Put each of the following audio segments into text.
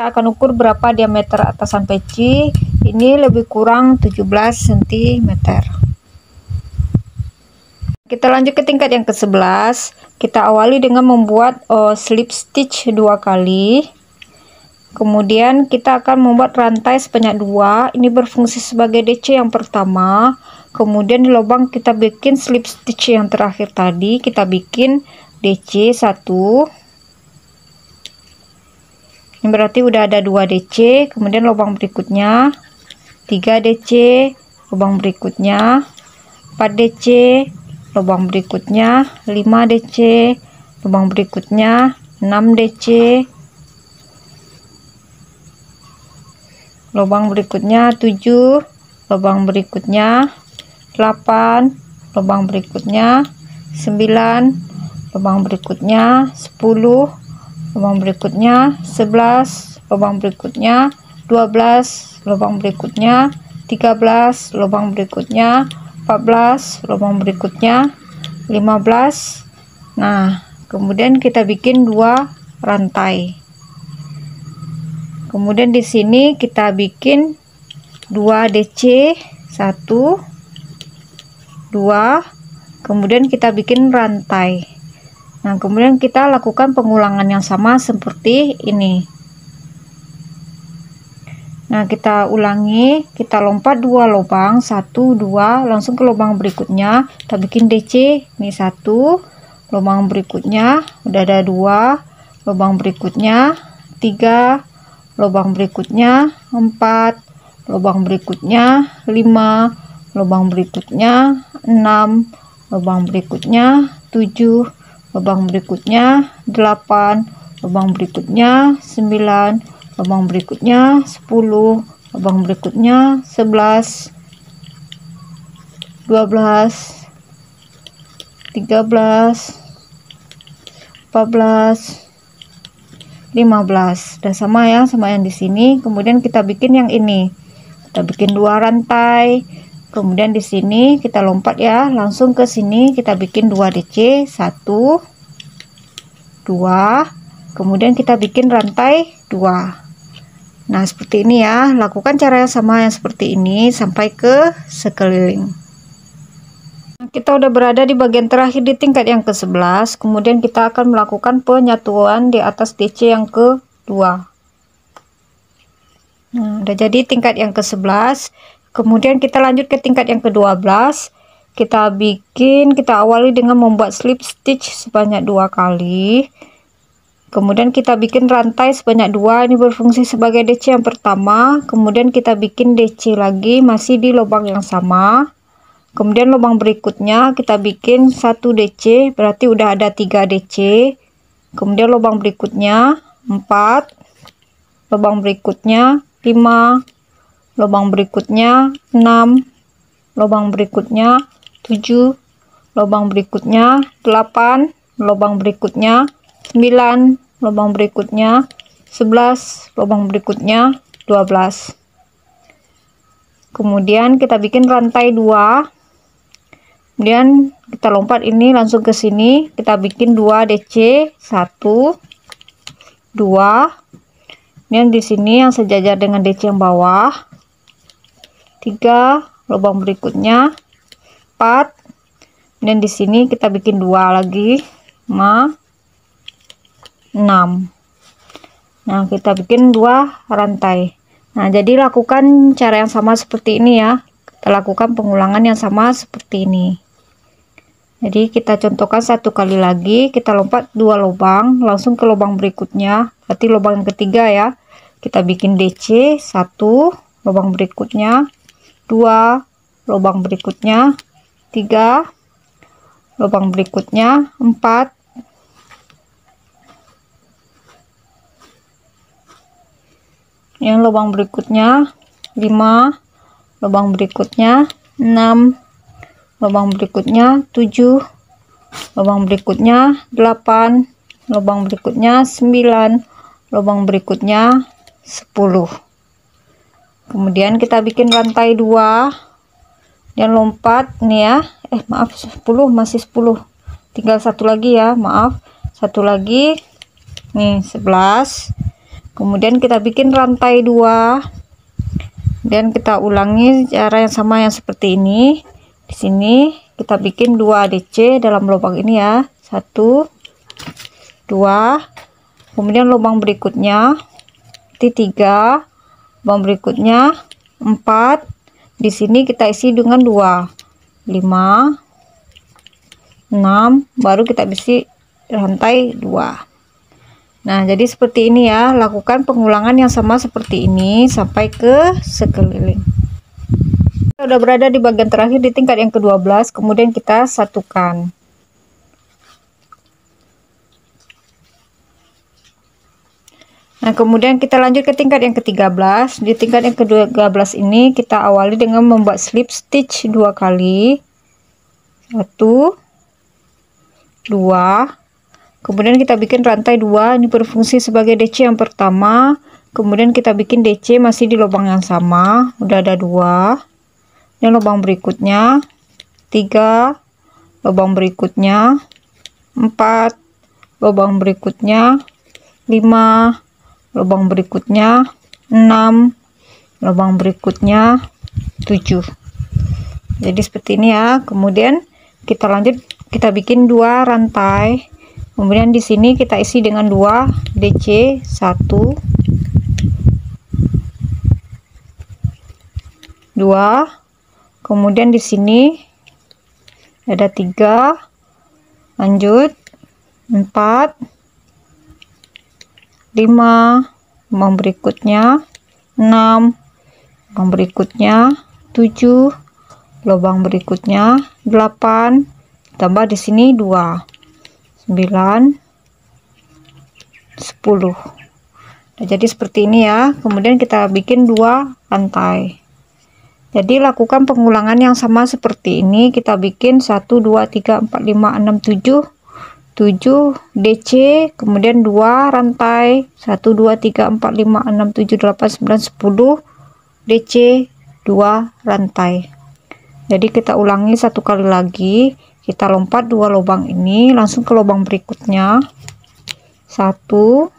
Kita akan ukur berapa diameter atasan peci. Ini lebih kurang 17 cm. Kita lanjut ke tingkat yang ke-11. Kita awali dengan membuat slip stitch 2 kali. Kemudian kita akan membuat rantai sebanyak 2. Ini berfungsi sebagai DC yang pertama. Kemudian di lubang kita bikin slip stitch yang terakhir tadi, kita bikin DC 1. Ini berarti udah ada 2 DC. Kemudian lubang berikutnya 3 DC, lubang berikutnya 4 DC, lubang berikutnya 5 DC, lubang berikutnya 6 DC, lubang berikutnya 7, lubang berikutnya 8, lubang berikutnya 9, lubang berikutnya 10, lubang berikutnya 11, lubang berikutnya 12, lubang berikutnya 13, lubang berikutnya 14, lubang berikutnya 15. Nah, kemudian kita bikin 2 rantai. Kemudian di sini kita bikin 2 DC, 1, 2, kemudian kita bikin rantai. Nah, kemudian kita lakukan pengulangan yang sama seperti ini. Nah, kita ulangi, kita lompat 2 lubang, 1, 2, langsung ke lubang berikutnya. Kita bikin DC, ini 1, lubang berikutnya udah ada 2, lubang berikutnya 3, lubang berikutnya 4, lubang berikutnya 5, lubang berikutnya 6, lubang berikutnya 7, lubang berikutnya 8, lubang berikutnya 9, lubang berikutnya 10, lubang berikutnya 11, 12, 13, 14, 15. Udah sama ya, sama yang di sini. Kemudian kita bikin yang ini. Kita bikin 2 rantai. Kemudian di sini kita lompat ya, langsung ke sini kita bikin 2 DC, 1, 2, kemudian kita bikin rantai 2. Nah, seperti ini ya, lakukan cara yang sama yang seperti ini sampai ke sekeliling. Kita udah berada di bagian terakhir di tingkat yang ke-11. Kemudian kita akan melakukan penyatuan di atas DC yang kedua. Nah, udah jadi tingkat yang ke-11. Kemudian kita lanjut ke tingkat yang ke-12. Kita awali dengan membuat slip stitch sebanyak 2 kali. Kemudian kita bikin rantai sebanyak 2. Ini berfungsi sebagai DC yang pertama. Kemudian kita bikin DC lagi masih di lubang yang sama. Kemudian lubang berikutnya kita bikin 1 DC, berarti udah ada 3 DC. Kemudian lubang berikutnya 4, lubang berikutnya 5, lubang berikutnya 6, lubang berikutnya 7, lubang berikutnya 8, lubang berikutnya 9, lubang berikutnya 11, lubang berikutnya 12. Kemudian kita bikin rantai 2. Kemudian kita lompat ini langsung ke sini, kita bikin 2 DC, 1, 2. Kemudian di sini yang sejajar dengan DC yang bawah 3, lubang berikutnya 4, dan di sini kita bikin 2 lagi 5, 6. Nah, kita bikin 2 rantai. Nah, jadi lakukan cara yang sama seperti ini ya, kita lakukan pengulangan yang sama seperti ini. Jadi kita contohkan 1 kali lagi, kita lompat 2 lubang langsung ke lubang berikutnya, berarti lubang yang ketiga ya. Kita bikin DC 1, lubang berikutnya 2, lubang berikutnya 3, lubang berikutnya 4, yang lubang berikutnya 5, lubang berikutnya 6, lubang berikutnya 7, lubang berikutnya 8, lubang berikutnya 9, lubang berikutnya 10. Kemudian kita bikin rantai 2 dan lompat nih ya, maaf 10, masih 10, tinggal 1 lagi ya, maaf, 1 lagi nih 11. kemudian kita bikin rantai 2, dan kita ulangi cara yang sama yang seperti ini. Di sini kita bikin 2 DC dalam lubang ini ya, 1 2, kemudian lubang berikutnya di 3, lubang berikutnya 4, di sini kita isi dengan 2, 5 6, baru kita isi rantai 2. Nah, jadi seperti ini ya, lakukan pengulangan yang sama seperti ini sampai ke sekeliling. Kita udah berada di bagian terakhir di tingkat yang ke-12, kemudian kita satukan. Nah, kemudian kita lanjut ke tingkat yang ke-13. Di tingkat yang ke-13 ini kita awali dengan membuat slip stitch 2 kali. 1 2, kemudian kita bikin rantai 2, ini berfungsi sebagai DC yang pertama, kemudian kita bikin DC masih di lubang yang sama, udah ada 2, dan lubang berikutnya 3, lubang berikutnya 4, lubang berikutnya 5, lubang berikutnya 6, lubang berikutnya 7. Jadi seperti ini ya. Kemudian kita lanjut, kita bikin 2 rantai, kemudian di sini kita isi dengan 2 DC, 1 2, kemudian di sini ada 3, lanjut 4 5, lubang berikutnya 6, lubang berikutnya 7, lubang berikutnya 8, tambah di sini 2, 9 10. Nah, jadi seperti ini ya. Kemudian kita bikin 2 rantai. Jadi lakukan pengulangan yang sama seperti ini, kita bikin 1 2 3 4 5 6 7 DC, kemudian 2 rantai, 1 2 3 4 5 6 7 8 9 10 DC, 2 rantai. Jadi kita ulangi 1 kali lagi, kita lompat 2 lubang ini langsung ke lubang berikutnya, 1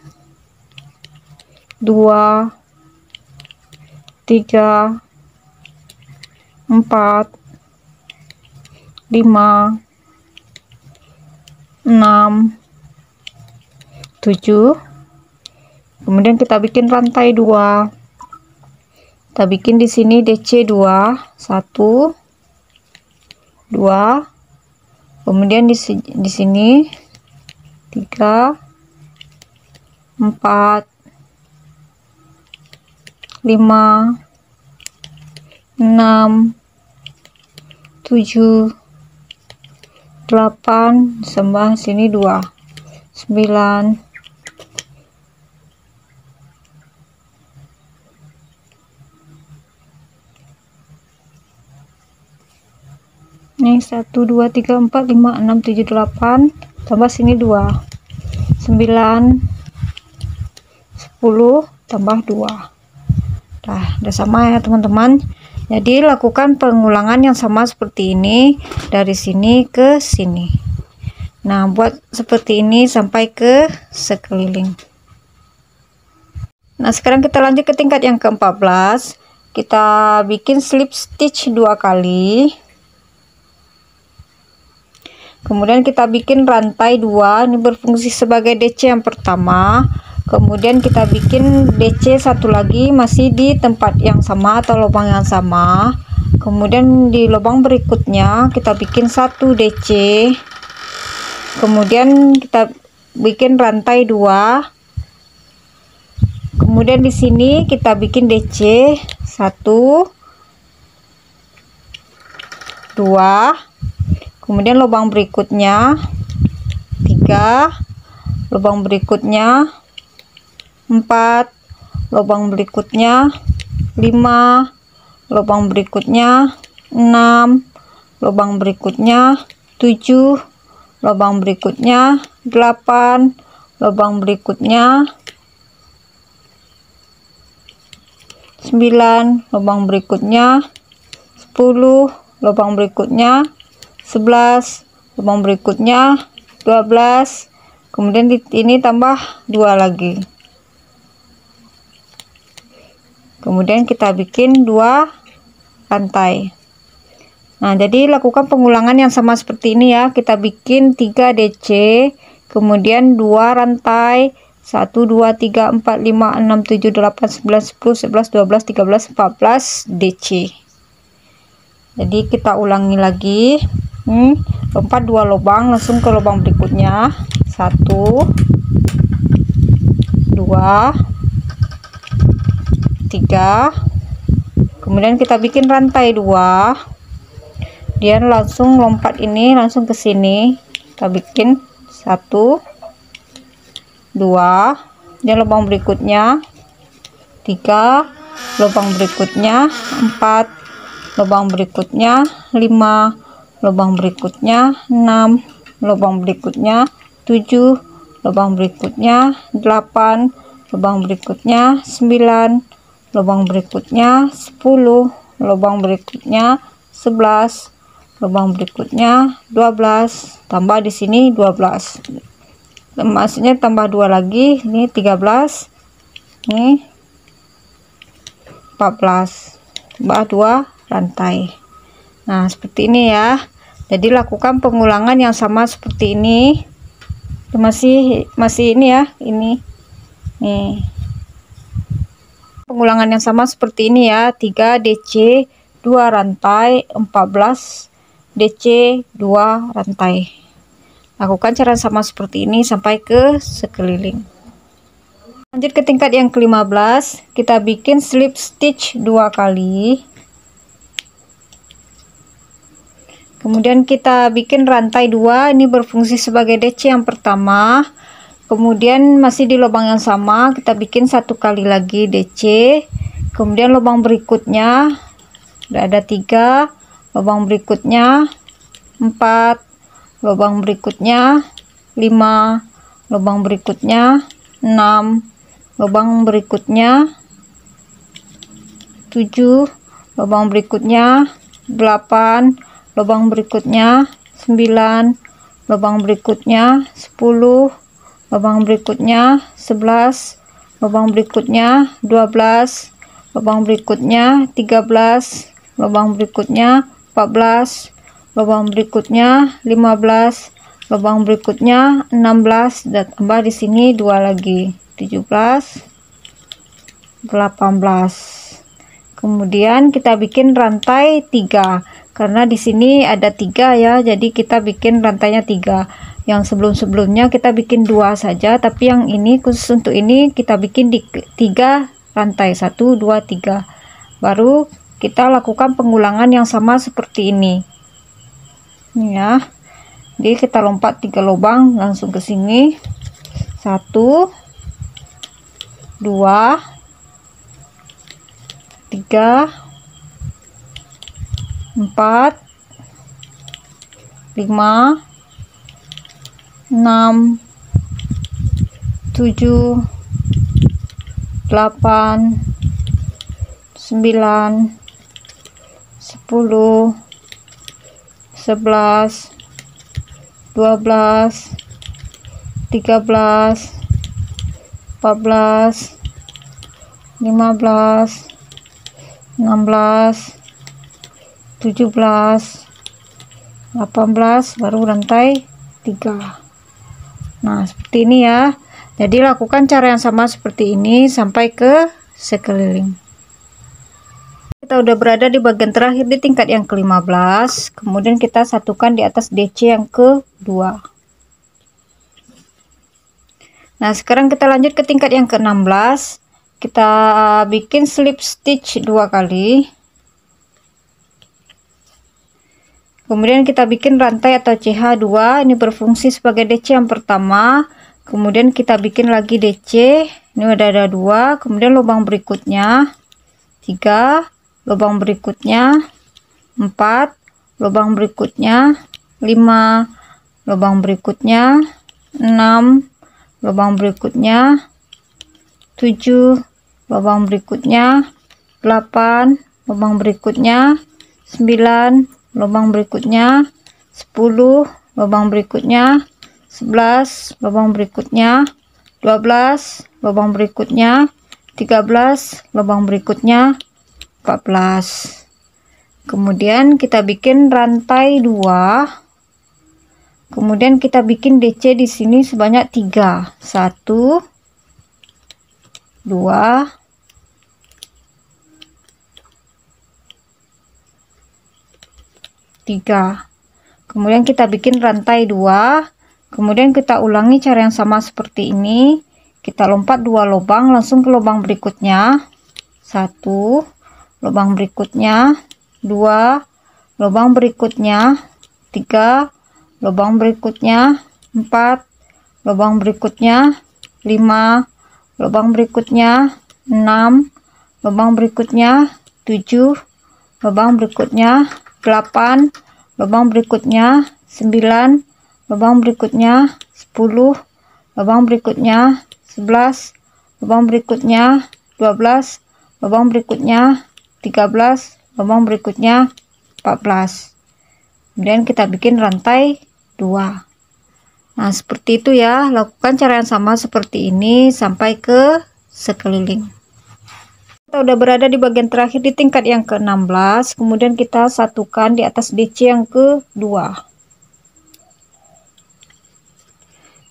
2 3 4 5 6 7, kemudian kita bikin rantai 2, kita bikin di sini DC 2, 1 2, kemudian di sini 3 4 5 6 7 8, tambah sini 2, 9 ini 1 2 3 4 5 6 7 8, tambah sini 2, 9 10, tambah 2. Nah, udah sama ya teman-teman. Jadi lakukan pengulangan yang sama seperti ini dari sini ke sini. Nah, buat seperti ini sampai ke sekeliling. Nah, sekarang kita lanjut ke tingkat yang ke-14. Kita bikin slip stitch 2 kali. Kemudian kita bikin rantai 2, ini berfungsi sebagai DC yang pertama. Kemudian kita bikin DC 1 lagi masih di tempat yang sama atau lubang yang sama. Kemudian di lubang berikutnya kita bikin 1 DC, kemudian kita bikin rantai 2, kemudian di sini kita bikin DC 1 2, kemudian lubang berikutnya 3, lubang berikutnya 4, lubang berikutnya 5, lubang berikutnya 6, lubang berikutnya 7, lubang berikutnya 8, lubang berikutnya 9, lubang berikutnya 10, lubang berikutnya 11, lubang berikutnya 12, kemudian di ini tambah 2 lagi. kemudian kita bikin 2 rantai. Nah, jadi lakukan pengulangan yang sama seperti ini ya. Kita bikin 3 DC, kemudian 2 rantai, 1 2 3 4 5 6 7 8 9 10 11 12 13 14 DC. Jadi kita ulangi lagi. Lompat 2 lubang langsung ke lubang berikutnya. 1 2 3, kemudian kita bikin rantai 2, dia langsung lompat ini langsung ke sini. Kita bikin 1 2, dia lubang berikutnya 3, lubang berikutnya 4, lubang berikutnya 5, lubang berikutnya 6, lubang berikutnya 7, lubang berikutnya 8, lubang berikutnya 9, lubang berikutnya 10, lubang berikutnya 11, lubang berikutnya 12, tambah di sini 12, maksudnya tambah 2 lagi, ini 13, ini 14, tambah 2 rantai. Nah, seperti ini ya. Jadi lakukan pengulangan yang sama seperti ini. Masih ini ya, ini nih. Pengulangan yang sama seperti ini ya. 3 DC 2 rantai, 14 DC 2 rantai. Lakukan cara sama seperti ini sampai ke sekeliling. Lanjut ke tingkat yang ke-15, kita bikin slip stitch 2 kali. Kemudian kita bikin rantai 2, ini berfungsi sebagai DC yang pertama. Kemudian masih di lubang yang sama kita bikin 1 kali lagi DC, kemudian lubang berikutnya udah ada 3, lubang berikutnya 4, lubang berikutnya 5, lubang berikutnya 6, lubang berikutnya 7, lubang berikutnya 8, lubang berikutnya 9, lubang berikutnya 10, lubang berikutnya 11, lubang berikutnya 12, lubang berikutnya 13, lubang berikutnya 14, lubang berikutnya 15, lubang berikutnya 16, dan tambah di sini 2 lagi, 17, 18. Kemudian kita bikin rantai 3 karena di sini ada 3 ya, jadi kita bikin rantainya 3. Yang sebelum-sebelumnya kita bikin 2 saja, tapi yang ini khusus untuk ini kita bikin di 3 rantai, 1 2 3. Baru kita lakukan pengulangan yang sama seperti ini ya. Jadi kita lompat 3 lubang langsung ke sini, 1 2 3 4 5 6 7 8 9 10 11 12 13 14 15 16 17 18, baru rantai 3. Nah, seperti ini ya. Jadi lakukan cara yang sama seperti ini sampai ke sekeliling. Kita udah berada di bagian terakhir di tingkat yang ke-15. Kemudian kita satukan di atas DC yang kedua. Nah, sekarang kita lanjut ke tingkat yang ke-16. Kita bikin slip stitch 2 kali. Kemudian kita bikin rantai atau CH2, ini berfungsi sebagai DC yang pertama. Kemudian kita bikin lagi DC, ini udah ada 2, kemudian lubang berikutnya 3, lubang berikutnya 4, lubang berikutnya 5, lubang berikutnya 6, lubang berikutnya 7, lubang berikutnya 8, lubang berikutnya 9, lubang berikutnya 10, lubang berikutnya 11, lubang berikutnya 12, lubang berikutnya 13, lubang berikutnya 14. Kemudian kita bikin rantai 2. Kemudian kita bikin DC di sini sebanyak 3. 1 2 3. Kemudian kita bikin rantai 2. Kemudian kita ulangi cara yang sama seperti ini. Kita lompat 2 lubang langsung ke lubang berikutnya. 1 lubang berikutnya, 2 lubang berikutnya, 3 lubang berikutnya, 4 lubang berikutnya, 5 lubang berikutnya, 6 lubang berikutnya, 7 lubang berikutnya, 8 lubang berikutnya, 9 lubang berikutnya, 10 lubang berikutnya, 11 lubang berikutnya, 12 lubang berikutnya, 13 lubang berikutnya, 14. Kemudian kita bikin rantai 2. Nah, seperti itu ya. Lakukan cara yang sama seperti ini sampai ke sekeliling. Kita udah berada di bagian terakhir di tingkat yang ke-16. Kemudian kita satukan di atas DC yang kedua.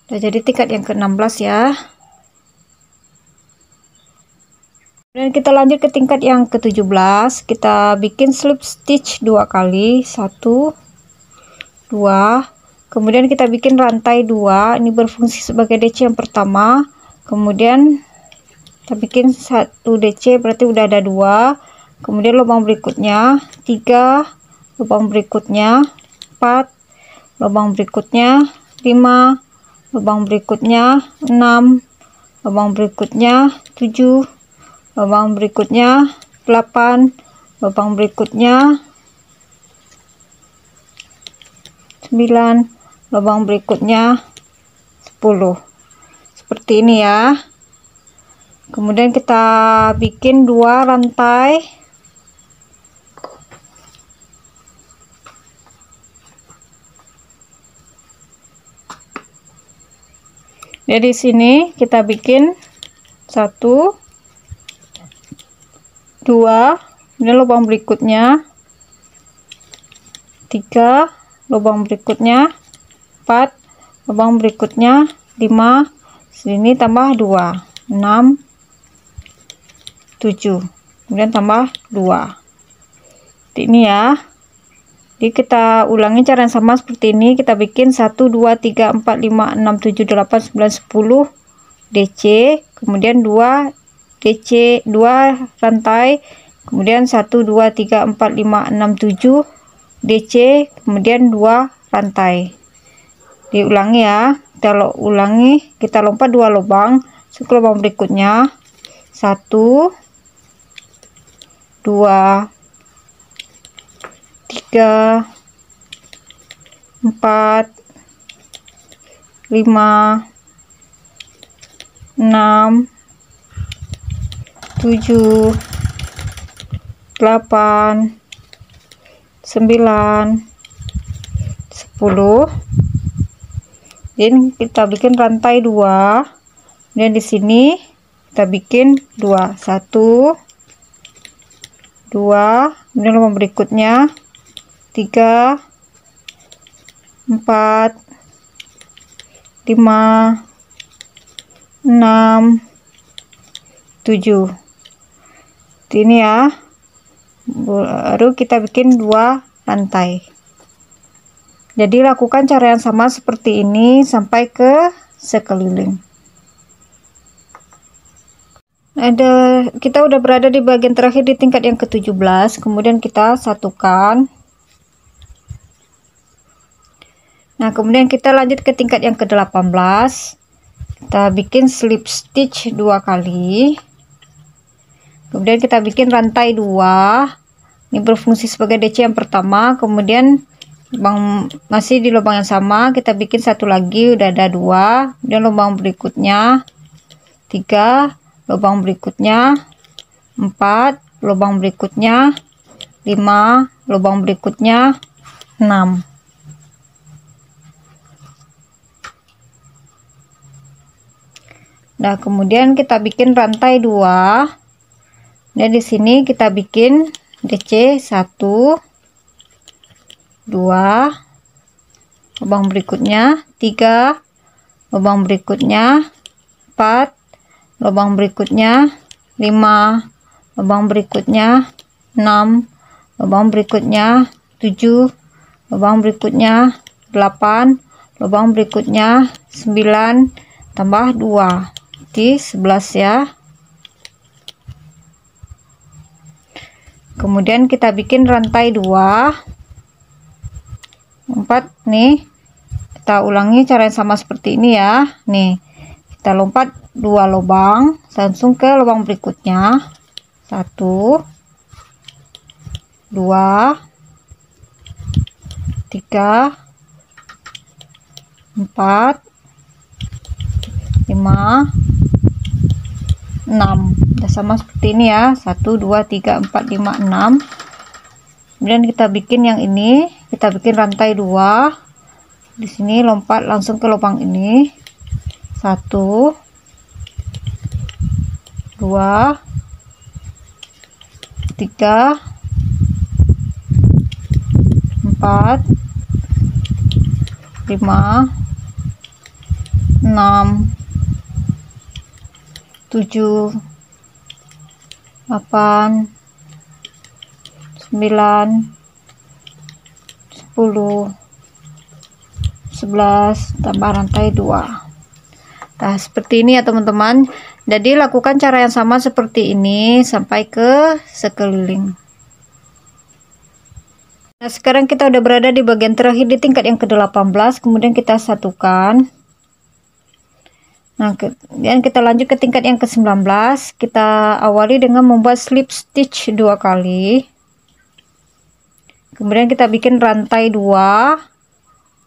Udah jadi tingkat yang ke-16 ya. Dan kita lanjut ke tingkat yang ke-17. Kita bikin slip stitch 2 kali, 1 2. Kemudian kita bikin rantai 2. Ini berfungsi sebagai DC yang pertama. Kemudian kita bikin 1 DC, berarti udah ada 2. Kemudian lubang berikutnya 3, lubang berikutnya 4, lubang berikutnya 5, lubang berikutnya 6, lubang berikutnya 7, lubang berikutnya 8, lubang berikutnya 9, lubang berikutnya 10. Seperti ini ya. Kemudian kita bikin 2 rantai. Jadi sini kita bikin 1 2, ini lubang berikutnya 3, lubang berikutnya 4, lubang berikutnya 5, sini tambah 2, 6 7, kemudian tambah 2. Ini ya. Jadi kita ulangi cara yang sama seperti ini. Kita bikin 1 2 3 4 5 6 7 8 9 10 DC, kemudian 2 DC, 2 rantai, kemudian 1 2 3 4 5 6 7 DC, kemudian 2 rantai. Diulangi ya. Kalau ulangi, kita lompat 2 lubang, ke lubang berikutnya, 1 2 3 4 5 6 7 8 9 10. Jadi kita bikin rantai 2. Dan di sini kita bikin 2, 1 2, kemudian lubang berikutnya 3 4 5 6 7. Ini ya. Baru kita bikin 2 rantai. Jadi lakukan cara yang sama seperti ini sampai ke sekeliling. Kita udah berada di bagian terakhir di tingkat yang ke-17. Kemudian kita satukan. Nah, kemudian kita lanjut ke tingkat yang ke-18. Kita bikin slip stitch 2 kali. Kemudian kita bikin rantai 2. Ini berfungsi sebagai DC yang pertama. Kemudian masih di lubang yang sama, kita bikin 1 lagi, udah ada 2. Kemudian lubang berikutnya 3, lubang berikutnya 4, lubang berikutnya 5, lubang berikutnya 6. Nah, kemudian kita bikin rantai 2. Dan di sini kita bikin DC 1, 2, lubang berikutnya 3, lubang berikutnya 4, lubang berikutnya 5, lubang berikutnya 6, lubang berikutnya 7, lubang berikutnya 8, lubang berikutnya 9 tambah 2 di 11 ya. Kemudian kita bikin rantai 2, 4 nih. Kita ulangi cara yang sama seperti ini ya. Nih, kita lompat 2 lubang langsung ke lubang berikutnya. 1, 2, 3, 4, 5, 6. Udah sama seperti ini ya. 1, 2, 3, 4, 5, 6. Kemudian kita bikin yang ini, kita bikin rantai 2. Di sini lompat langsung ke lubang ini. 1, 2, 3, 4, 5, 6, 7, 8, 9, 10, 11 tambah rantai 2. Nah, seperti ini ya teman-teman. Jadi lakukan cara yang sama seperti ini sampai ke sekeliling. Nah, sekarang kita udah berada di bagian terakhir di tingkat yang ke-18, kemudian kita satukan. Nah, kemudian kita lanjut ke tingkat yang ke-19. Kita awali dengan membuat slip stitch 2 kali. Kemudian kita bikin rantai 2.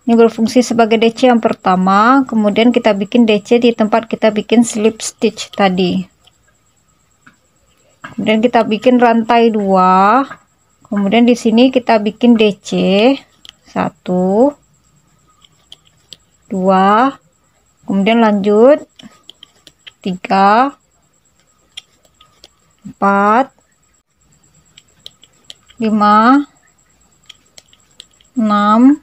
Ini berfungsi sebagai DC yang pertama. Kemudian kita bikin DC di tempat kita bikin slip stitch tadi. Kemudian kita bikin rantai 2. Kemudian di sini kita bikin DC 1, 2, kemudian lanjut 3, 4, 5, 6,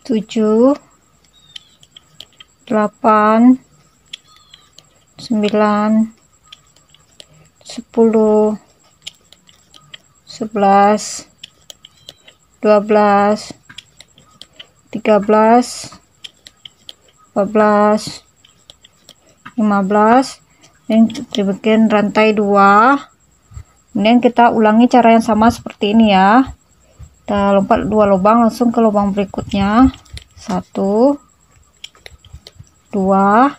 7, 8, 9, 10, 11, 12, 13, 14, 15. Dan kita bikin rantai 2. Kemudian kita ulangi cara yang sama seperti ini ya. Kita lompat 2 lubang langsung ke lubang berikutnya. 1, 2,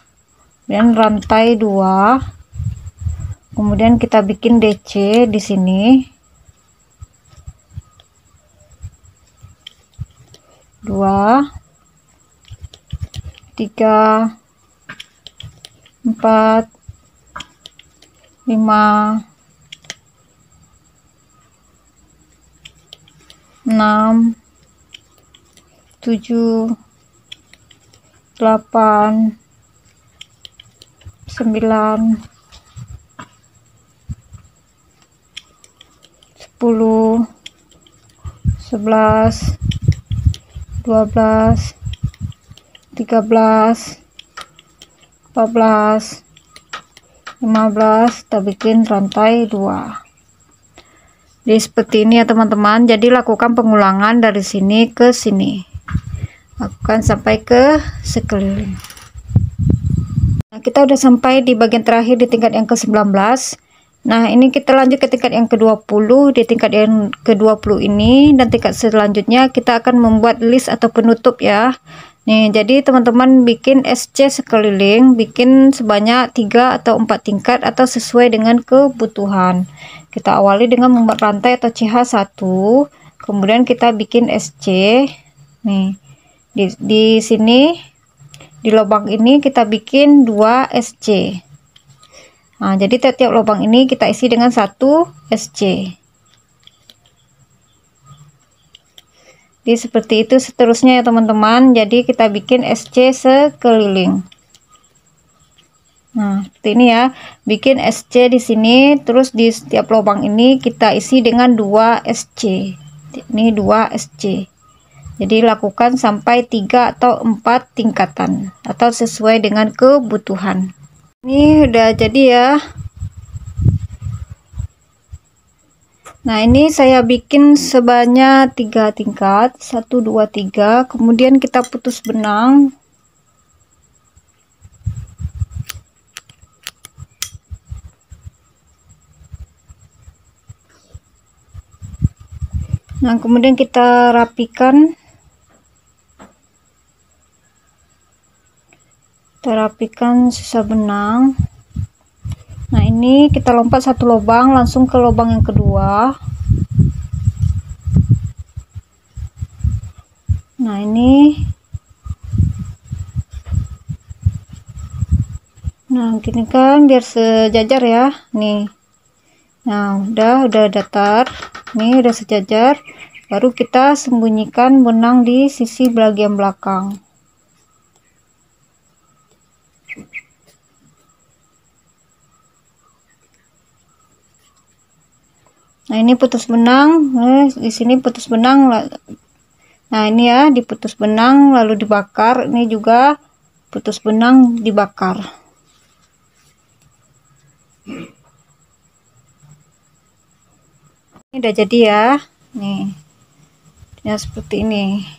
dan rantai 2. Kemudian kita bikin DC di sini. 2, 3, 4, 5, 6, 7, 8, 9, 10, 11, 12, 13, 14, 15. Kita bikin rantai 2. Jadi seperti ini ya teman-teman. Jadi lakukan pengulangan dari sini ke sini, lakukan sampai ke sekeliling. Nah, kita udah sampai di bagian terakhir di tingkat yang ke-19. Nah, ini kita lanjut ke tingkat yang ke-20. Di tingkat yang ke-20 ini dan tingkat selanjutnya kita akan membuat list atau penutup ya. Nih, jadi teman-teman bikin SC sekeliling, bikin sebanyak 3 atau 4 tingkat atau sesuai dengan kebutuhan. Kita awali dengan membuat rantai atau CH1, kemudian kita bikin SC. Nih, di sini di lubang ini kita bikin 2 SC. Nah, jadi tiap-tiap lubang ini kita isi dengan 1 SC. Jadi seperti itu seterusnya ya teman-teman. Jadi kita bikin SC sekeliling. Nah, seperti ini ya. Bikin SC di sini, terus di setiap lubang ini kita isi dengan 2 SC. Ini 2 SC. Jadi lakukan sampai 3 atau 4 tingkatan atau sesuai dengan kebutuhan. Ini udah jadi ya. Nah, ini saya bikin sebanyak 3 tingkat, 1 2 3, kemudian kita putus benang. Nah, kemudian kita rapikan. Kita rapikan sisa benang. Nah, ini kita lompat 1 lubang langsung ke lubang yang kedua. Nah, ini. Nah, gini kan biar sejajar ya. Nih. Nah, udah datar. Nih udah sejajar. Baru kita sembunyikan benang di sisi bagian belakang. Nah, ini putus benang. Di sini putus benang. Nah, ini ya diputus benang lalu dibakar. Ini juga putus benang dibakar. Ini udah jadi ya. Nih. Ya seperti ini.